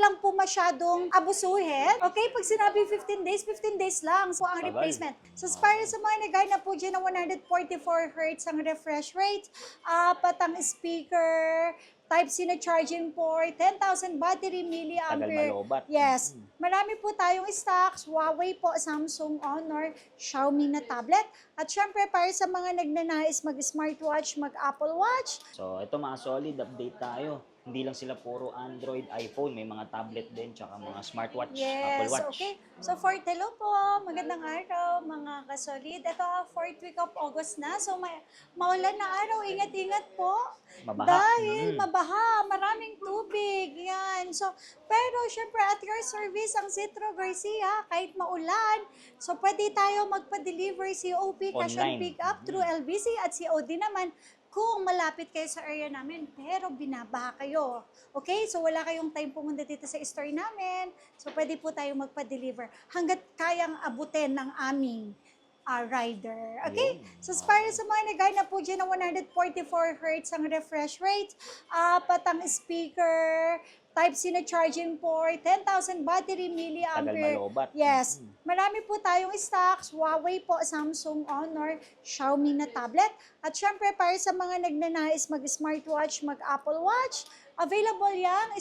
lang po masyadong abusuhin. Okay, pag sinabi 15 days lang so ang replacement. So para sa mga naghanap po dyan ng 144 Hz ang refresh rate, apat ang speaker, Type-C na charging port, 10,000 battery milliampere. malobat. Yes. Marami po tayong stocks, Huawei po, Samsung, Honor, Xiaomi na tablet. At syempre, para sa mga nagnanais mag-smartwatch, mag-Apple Watch. So, ito mga solid, update tayo. Hindi lang sila puro Android, iPhone, may mga tablet din, tsaka mga smartwatch, Apple Yes, Watch. okay. So, hello po, magandang araw mga kasolid. Ito, 4th week of August na. So, maulan na araw, ingat-ingat po. Mabaha. Dahil mabaha, maraming tubig. Yan. So, pero syempre at your service ang Citro Garcia, kahit maulan. So, pwede tayo magpa-deliver COP, cash on Online. pick up through LBC at COD naman kung malapit kayo sa area namin, pero binabaha kayo. Okay? So, wala kayong time pumunta dito sa store namin. So, pwede po tayo magpa-deliver hanggat kayang abutin ng aming rider. Okay? So, para sa mga naghanap po dyan ng 144 Hz ang refresh rate, apat ang speaker, Type-C na charging port, 10,000 battery milliampere. malobat. Yes. Marami po tayong stocks, Huawei po, Samsung, Honor, Xiaomi na tablet. At syempre, para sa mga nagnanais mag-smartwatch, mag-Apple Watch, available yan,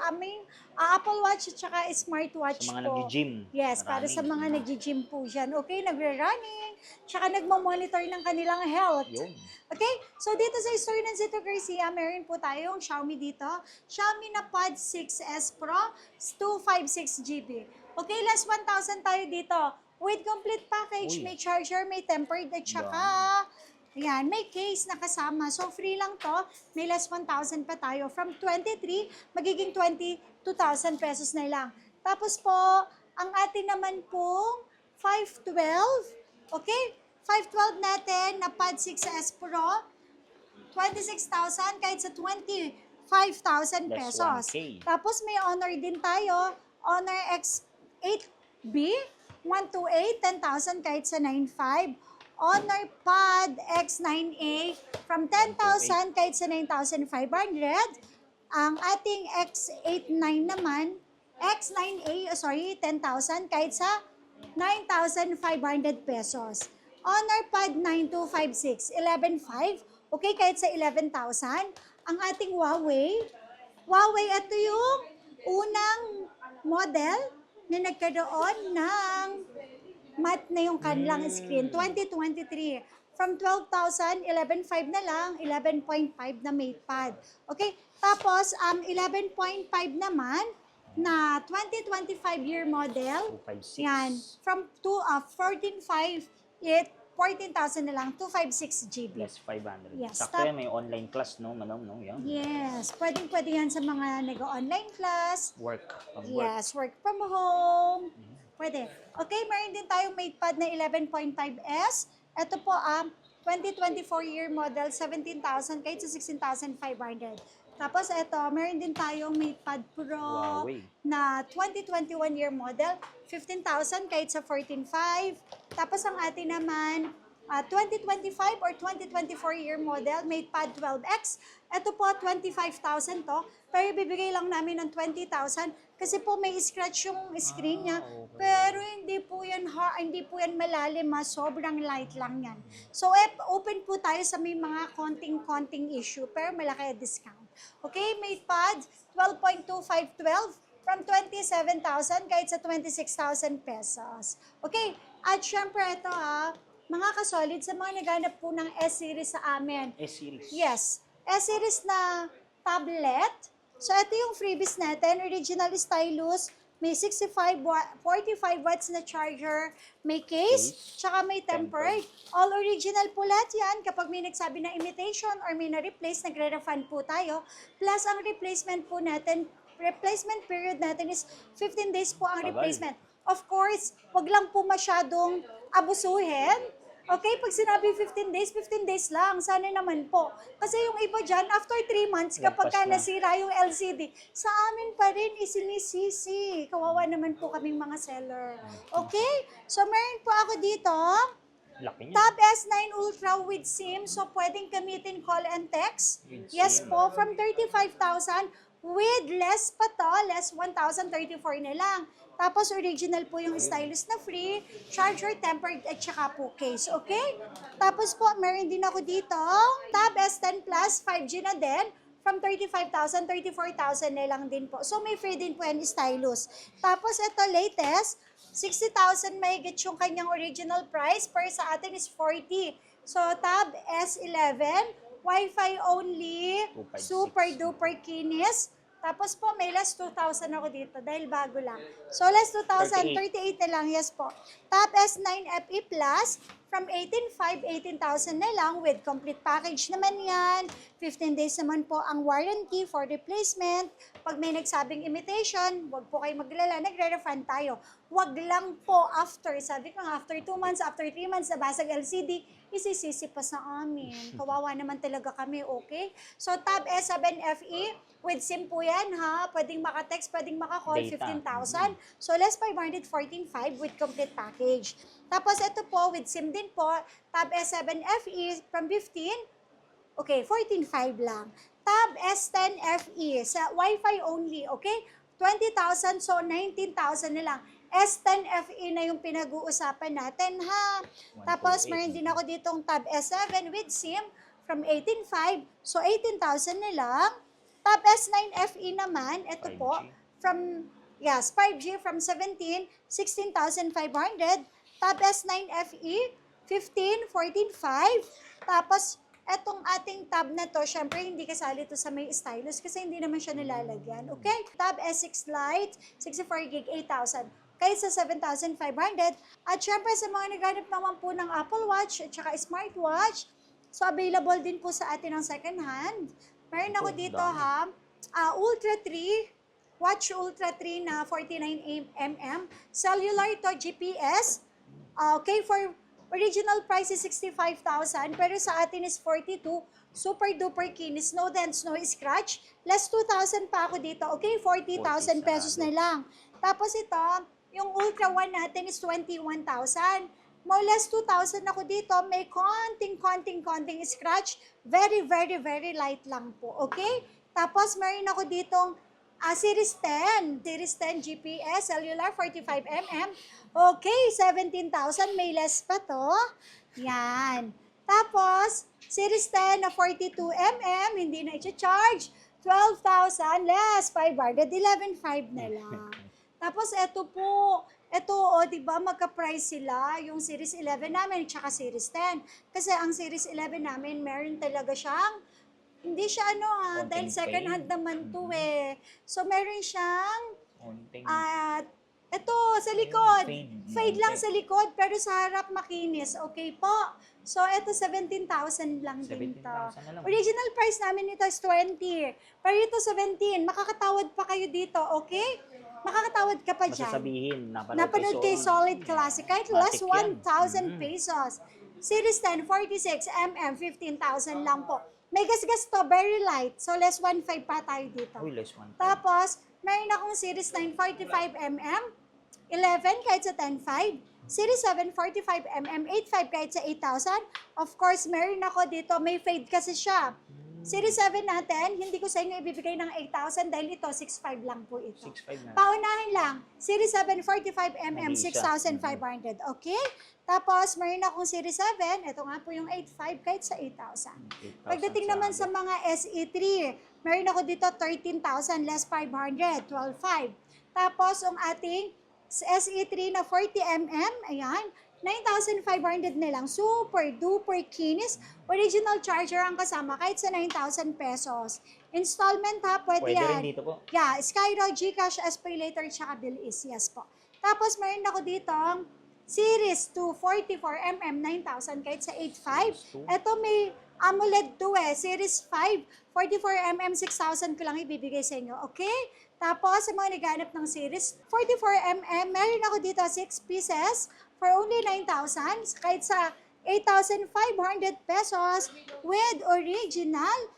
aming Apple Watch at saka smartwatch Sa mga po. nag-gym. Yes, para sa maraming. mga nag-gym po dyan. Okay, nagre-running, tsaka nagmo-monitor ng kanilang health. Yun. Okay, so dito sa store ng Citro Garcia, meron po tayong Xiaomi dito. Xiaomi na Pod 6S Pro, 256GB. Okay, last 1,000 tayo dito. With complete package, Uy. may charger, may tempered, at tsaka, ayan, may case na kasama. So, free lang to. May last 1,000 pa tayo. From 23, magiging 22,000 pesos na lang. Tapos po, ang atin naman pong 512, okay? 512 natin na Pod 6S Pro, 26,000 kahit sa 25,000 Less pesos. 1K. Tapos may Honor din tayo, Honor X8B, 128, 10,000 kahit sa 9,500. Honor Pod X9A from 10,000 kahit sa 9,500. Ang ating X89 naman, X9A, 10,000 kahit sa 9,500 pesos. Honor Pod 9256, 11,500. Okay, kahit sa 11,000. Ang ating Huawei, ito yung unang model na nagkaroon ng matte na yung kanilang screen, 2023. From 12,000, 11,500 na lang, 11.5 na MatePad. Okay, tapos 11.5 naman na 2025 year model. 256. Yan, from 14,500, 14,000 na lang, 256GB. Plus 500. Yes, Sakto yan, may online class, no? Manong, no? Yan. Yes, pwede yan sa mga nag-online class. Work. Yes, work from home. Pwede. Okay, meron din tayong MatePad na 11.5S. Ito po, 2024 year model, 17,000 kahit sa 16,500. Tapos ito, meron din tayong MatePad Pro Huawei. na 2021 year model, 15,000 kahit sa 14,500. Tapos ang atin naman, 2025 or 2024 year model, MatePad 12X. Ito po, 25,000 to. Pero bibigay lang namin ng 20,000 kasi po may scratch yung screen niya. Okay. Pero hindi po yan malalim, sobrang light lang yan. So, open po tayo sa may mga konting issue, pero malaki discount. Okay, MatePad 12.2512 from 27,000 kahit sa 26,000 pesos. Okay, at syempre ito mga kasolid, sa mga naghanap po ng S-Series sa amin. S-Series. Yes, S-Series na tablet. So, ito yung freebies natin. Original stylus, may 45 watts na charger, may case, tsaka may tempered. All original po lahat yan. Kapag may nagsabi na imitation or may na-replace, nagre-refund po tayo. Plus, ang replacement po natin, replacement period natin is 15 days po ang replacement. Of course, wag lang po masyadong abusuhin. Okay, pag sinabi 15 days lang, sana naman po. Kasi yung iba dyan, after 3 months, kapag ka nasira yung LCD, sa amin pa rin isinisisi. Kawawa naman po kaming mga seller. Okay, so meron po ako dito, Laki niya. Tab S9 Ultra with SIM, so pwedeng gamitin call and text. Yes po, from 35,000, with less pa to, less 1,034 na lang. Tapos original po yung stylus na free, charger, tempered, at saka po case, okay? Tapos po, meron din ako dito, Tab S10 Plus, 5G na din, from 35,000, 34,000 na lang din po. So may free din po yan stylus. Tapos ito latest, 60,000 mahigit yung kanyang original price, per sa atin is 40. So Tab S11, Wi-Fi only, 256. super duper kinis. Tapos po, may less 2,000 ako dito dahil bago lang. So, less 2,000, 38 na lang, yes po. Tab S9 FE Plus, from 18,500, 18,000 na lang with complete package naman yan. 15 days naman po ang warranty for replacement. Pag may nagsabing imitation, wag po kayo maglala, nagre-refund tayo. Wag lang po after, sabi ko after 2 months, after 3 months, nabasag LCD, isisisi pa sa amin. Kawawa naman talaga kami, okay? So, Tab S7 FE, with SIM po yan, ha? Pwedeng maka-text, pwedeng maka-call, Data. 15,000. So, less 500, 14,500 with complete package. Tapos, ito po, with SIM din po, Tab S7 FE from 15, okay, 14,500 lang. Tab S10 FE, sa Wi-Fi only, okay? 20,000, so 19,000 na lang. S10 FE na yung pinag-uusapan natin, ha? Tapos, meron din ako ditong Tab S7 with SIM from 18,500, so 18,000 na lang. Tab S9 FE naman, ito po, 5G. from, yes, 5G from 17, 16,500. Tab S9 FE, 15, 14,500. Tapos, etong ating tab na to, syempre hindi kasali to sa may stylus kasi hindi naman siya nilalagyan. Okay? Tab S6 Lite, 64GB, 8,000. Kahit sa 7,500. At syempre sa mga naghanap naman po ng Apple Watch at saka smartwatch, so available din po sa atin ng second hand. Meron ako dito ha, Ultra 3, Watch Ultra 3 na 49mm, cellular to GPS. Okay, for original price is 65,000, pero sa atin is 42. Super duper kinis, no dents, no scratch. Less 2,000 pa ako dito, okay? 40,000 pesos na lang. Tapos ito, yung Ultra 1 natin is 21,000. More or less 2,000 ako dito. May konting scratch. Very, very, very light lang po. Okay? Tapos, meron ako ditong Series 10. Series 10 GPS, cellular, 45mm. Okay, 17,000. May less pa to. Yan. Tapos, Series 10 na 42mm, hindi na i-charge. 12,000 less, 500, 11,500 na lang. Tapos, eto po, di ba, magka-price sila, yung Series 11 namin, tsaka Series 10. Kasi ang Series 11 namin, meron talaga siyang, hindi siya dahil second hand naman to eh. So, meron siyang, ito, sa likod. Fade lang sa likod, pero sa harap makinis. Okay po. So, ito 17,000 lang din to. 17,000 na lang. Original price namin nito is 20. Pero ito 17. Makakatawad pa kayo dito, okay? Makakatawad ka pa dyan. Masasabihin, Napanood kay Solid Classic. Kahit less Matik yan. 1,000 pesos. Series 10, 46mm, 15,000 lang po. May gas-gas to, very light. So, less 1,500 pa tayo dito. Uy, less 1. Tapos, meron akong Series 9, 45mm, 11 kahit sa 10,500. Series 7, 45mm, 8,500 kahit sa 8,000. Of course, meron ako dito, may fade kasi siya. Series 7 natin, hindi ko sa inyo ibibigay ng 8,000 dahil ito, 6,500 lang po ito. 6,500 na. Paunahin lang, Series 7, 45mm, Hindi siya. 6,500. Okay? Tapos, meron akong Series 7, ito nga po yung 8,500 kahit sa 8,000. 8,000 Pagdating naman sa mga SE3, meron ako dito 13,000 less 500, 12,500. Tapos, ang ating SE3 na 40mm, ayan, 9,500 na lang. Super duper kinis. Original charger ang kasama kahit sa 9,000 pesos. Installment ha, pwede Pwede yan. rin dito po. Yeah, Skyro, Gcash, SPay Later, tsaka Bilis. Yes po. Tapos meron ako dito Series 2, 44mm, 9,000 kahit sa 8,500. Ito may AMOLED 2 eh. Series 5, 44mm, 6,000 ko lang ibibigay sa inyo. Okay? Tapos, sa mga naghanap ng series, 44mm, meron ako dito 6 pieces for only 9,000, kahit sa 8,500 pesos with original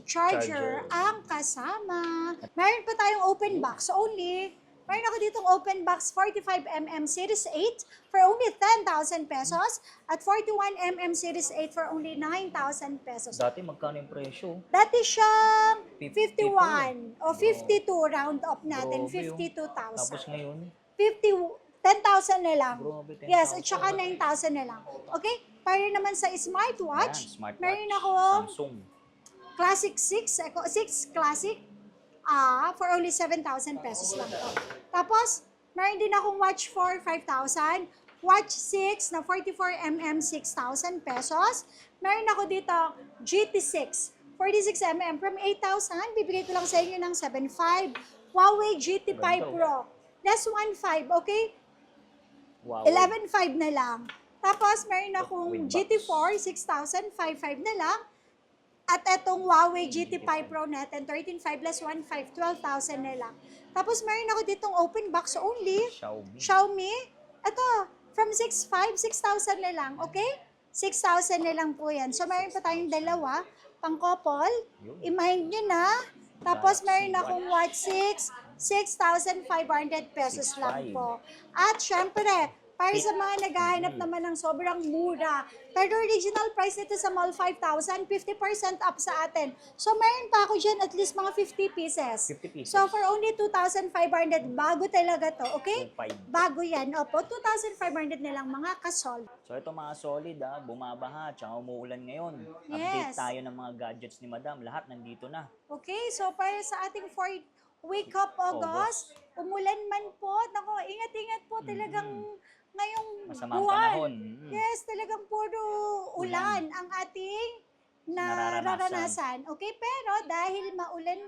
charger ang kasama. Meron pa tayong open box only Meron ako ditong open box 45mm Series 8 for only 10,000 pesos at 41mm Series 8 for only 9,000 pesos. Dati magkano yung presyo? Dati siyang 52. 51 o 52 round up natin, Grabe, oh. 52,000. Tapos ngayon, 10,000 na lang. Grabe, 10,000. Yes, at saka 9,000 na lang. Okay? Para naman sa smartwatch, ayan, smartwatch, meron ako Samsung. Classic 6 Classic for only 7,000 pesos lang to. Tapos, meron din akong Watch 4, 5,000. Watch 6 na 44mm, 6,000 pesos. Meron ako dito GT6, 46mm from 8,000. Bibigay ko lang sa inyo ng 7,500. Huawei GT5 Ganda. Pro. Less 1,500, okay? Wow. 11,500 na lang. Tapos, meron akong With box. GT4, 6,000, 5,500 na lang. At etong Huawei GT5 Pro natin, 13,500 less 1,500, 12,000 na lang. Tapos, meron ako ditong open box only. Xiaomi. Ito, from 6,500, 6,000 na lang, okay? 6,000 na lang po yan. So, meron pa tayong dalawa, pang couple. Yun. I-mind nyo na. Tapos, Galaxy meron akong Watch 6, 6,500 pesos lang 6,500. po. At syempre, para sa mga naghahanap naman ng sobrang mura, pero original price nito sa mall 5,000, 50% up sa atin. So, meron pa ako dyan at least mga 50 pieces. 50 pieces. So, for only 2,500, bago talaga to, okay? 2,500. Bago yan. Opo, 2,500 na lang mga kasol. So ito mga solid bumabaha, tsaka umuulan ngayon. Yes. Update tayo ng mga gadgets ni Madam, lahat nandito na. Okay, so para sa ating Wake Up August, umulan man po, nako, ingat-ingat po talagang ngayong Masama ang buwan. panahon. Yes, talagang puro ulan ang ating nararanasan. Okay, pero dahil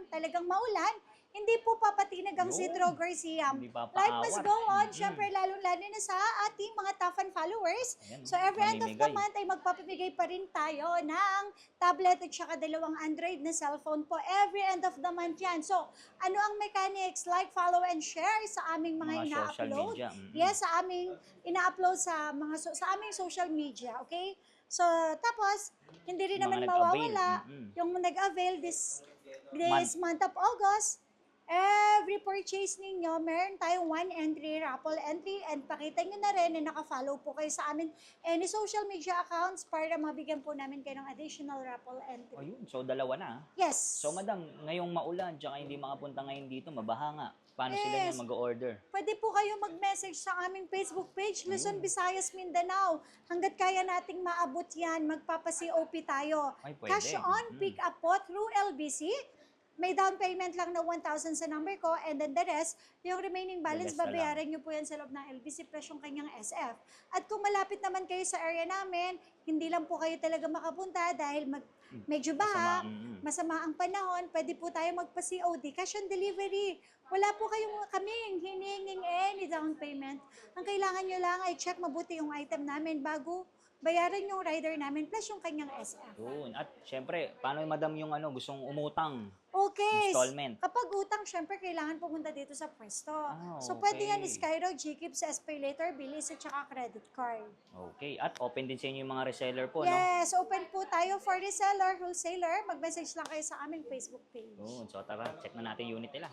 talagang maulan, hindi po papatinag ang Yun. Citro Garcia. Hindi papaawat. Life must go on, syempre lalong-lalo na sa ating mga top fan followers. Ayan, So every end of the mamimigay. month ay magpapamigay pa rin tayo ng tablet at saka dalawang Android na cellphone po. Every end of the month yan. So, ano ang mechanics? Like, follow, and share sa aming mga Mga social ina-upload. media. Yes, sa aming ina-upload sa aming social media, okay? So, tapos, hindi rin Mga naman nag-avail. mawawala yung nag-avail this month of August. Every purchase ninyo, meron tayong 1 entry, raffle entry, and pakita nyo na rin na naka-follow po kayo sa amin any social media accounts para mabigyan po namin kayo ng additional raffle entry. Ayun, so dalawa na. Yes. So Madam, ngayong maulan, tsaka hindi makapunta ngayon dito, mabaha nga. Paano sila Yes. niya mag-order? Pwede po kayo mag-message sa aming Facebook page, Luzon, Visayas, Mindanao. Hanggat kaya nating maabot yan, magpapa-COP tayo. Ay, pwede. Cash on, pick up po through LBC. May down payment lang na 1,000 sa number ko, and then the rest, yung remaining balance, The rest na lang. babayaran nyo po yan sa loob ng LBC plus yung kanyang SF. At kung malapit naman kayo sa area namin, hindi lang po kayo talaga makapunta dahil medyo baha, masama ang panahon, pwede po tayo magpa-COD, cash on delivery. Wala po kaming hinihinging any down payment. Ang kailangan nyo lang ay check mabuti yung item namin bago bayaran yung rider namin plus yung kanyang SF. Yun. At syempre, paano Madam yung gustong umutang? Okay. Installment. Kapag utang, syempre, kailangan pumunta dito sa pwesto. So, okay. pwede yan Skyro, GCaps, SPayLater, Bilis, at saka credit card. Okay. At open din sa inyo yung mga reseller po, no? Yes, open po tayo for reseller, wholesaler. Mag-message lang kayo sa aming Facebook page. Yun. So tara, check na natin yung unit nila.